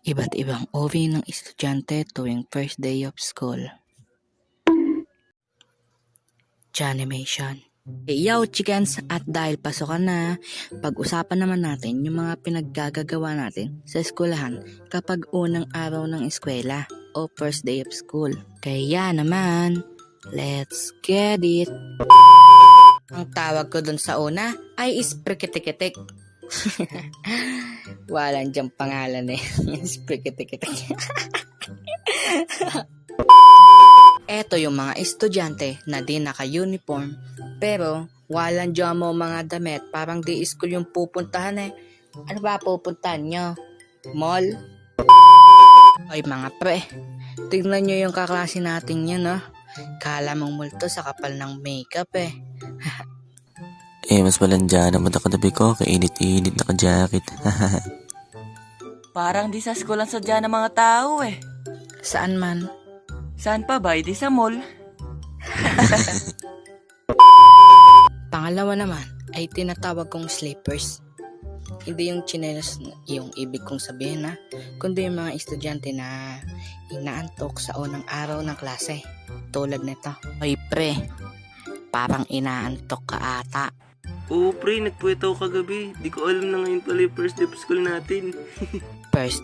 Iba't ibang uri ng estudyante tuwing first day of school. Janimation. Yo, chickens! At dahil pasokan na, pag-usapan naman natin yung mga pinaggagawa natin sa eskwelahan kapag unang araw ng eskwela o first day of school. Kaya naman, let's get it! Ang tawag ko dun sa una ay isprikitik-itik. Walang diyang pangalan eh. Isprikitik-itik. Eto yung mga estudyante na di naka-uniform pero walang dyan mo mga damit, parang di school yung pupuntahan eh. Ano ba pupuntahan nyo? Mall? Ay mga pre, tignan nyo yung kaklase natin yun no. Kala mong multo sa kapal ng makeup eh. Mas malandya naman ang katabi ko, kainit-init naka-jacket. Parang di sa school ang sadya ng mga tao eh. Saan man? Saan pa ba? Di sa mall. Pangalawa naman ay tinatawag kong sleepers. Hindi yung chinelas yung ibig kong sabihin na, kundi yung mga estudyante na inaantok sa unang araw ng klase. Tulad nito. Hoy pre, parang inaantok ka ata. Oo pre, nagpuwet ako kagabi. Di ko alam na ngayon pala yung first day of school natin. First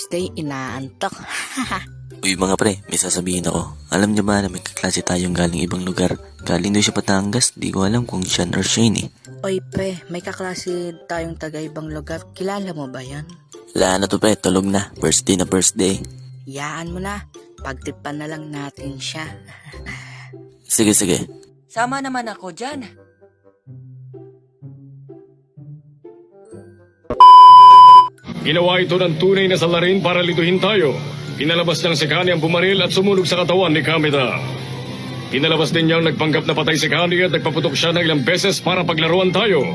day, inaantok. Uy mga pre, may sasabihin ako. Alam niyo ba na may kaklase tayong galing ibang lugar? Galing daw siya Batangas, di ko alam kung Sean or Shane eh. Oy pre, may kaklase tayong taga ibang lugar. Kilala mo ba yan? Wala na to pre, tulog na. First day. Yaan mo na. Pagtipan na lang natin siya. Sige. Sama naman ako dyan. Ginawa ito ng tunay na salarin para lituhin tayo. Pinalabas niyang si Kani ang bumaril at sumunog sa katawan ni Kamita. Pinalabas din niyang nagpanggap na patay si Kani at nagpaputok siya ng ilang beses para paglaruan tayo.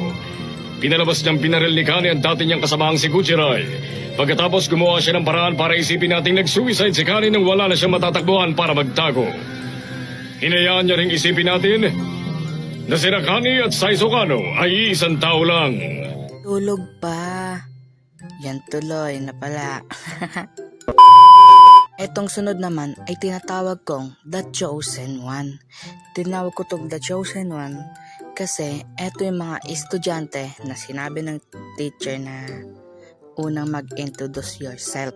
Pinalabas niyang pinaril ni Kani ang dati niyang kasamahang si Guchiray. Pagkatapos gumawa siya ng paraan para isipin nating nag-suicide si Kani nang wala na siyang matatakbuhan para magtago. Hinayaan niya ring isipin natin na si Kani at Sai Socano ay isang tao lang. Tulog pa. Yan tuloy na pala. Etong sunod naman ay tinatawag kong The Chosen One. Tinawag ko tong The Chosen One kasi eto yung mga estudyante na sinabi ng teacher na unang mag-introduce yourself.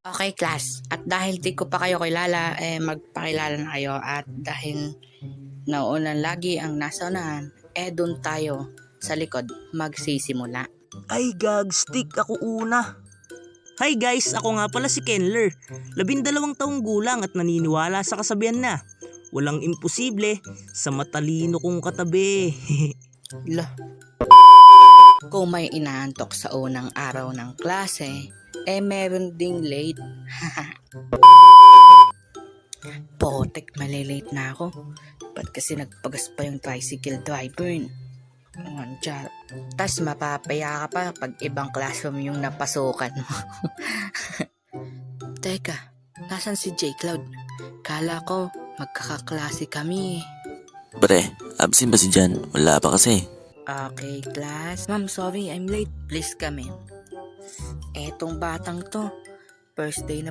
Okay class, at dahil di ko pa kayo kilala, magpakilala na kayo, at dahil nauunan lagi ang nasa unahan, dun tayo sa likod magsisimula. Ay gag, stick ako una. Hi guys, ako nga pala si Kenler. 12 taong gulang at naniniwala sa kasabihan na walang imposible sa matalino kong katabi. Lah. Kung may inaantok sa unang araw ng klase, meron ding late. Potek, malilate na ako. Ba't kasi nagpagas pa yung tricycle driver? Tas mapapaya ka pa pag ibang classroom yung napasukan mo. Teka, nasan si J. Cloud? Kala ko magkakaklase kami. Pre, absent ba si Jan? Wala pa kasi. Okay, class. Ma'am, sorry, I'm late. Please come in. Etong batang to, first day,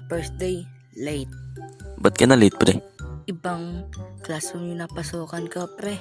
late. Ba't ka na late pre? Ibang classroom yung napasukan ko, pre.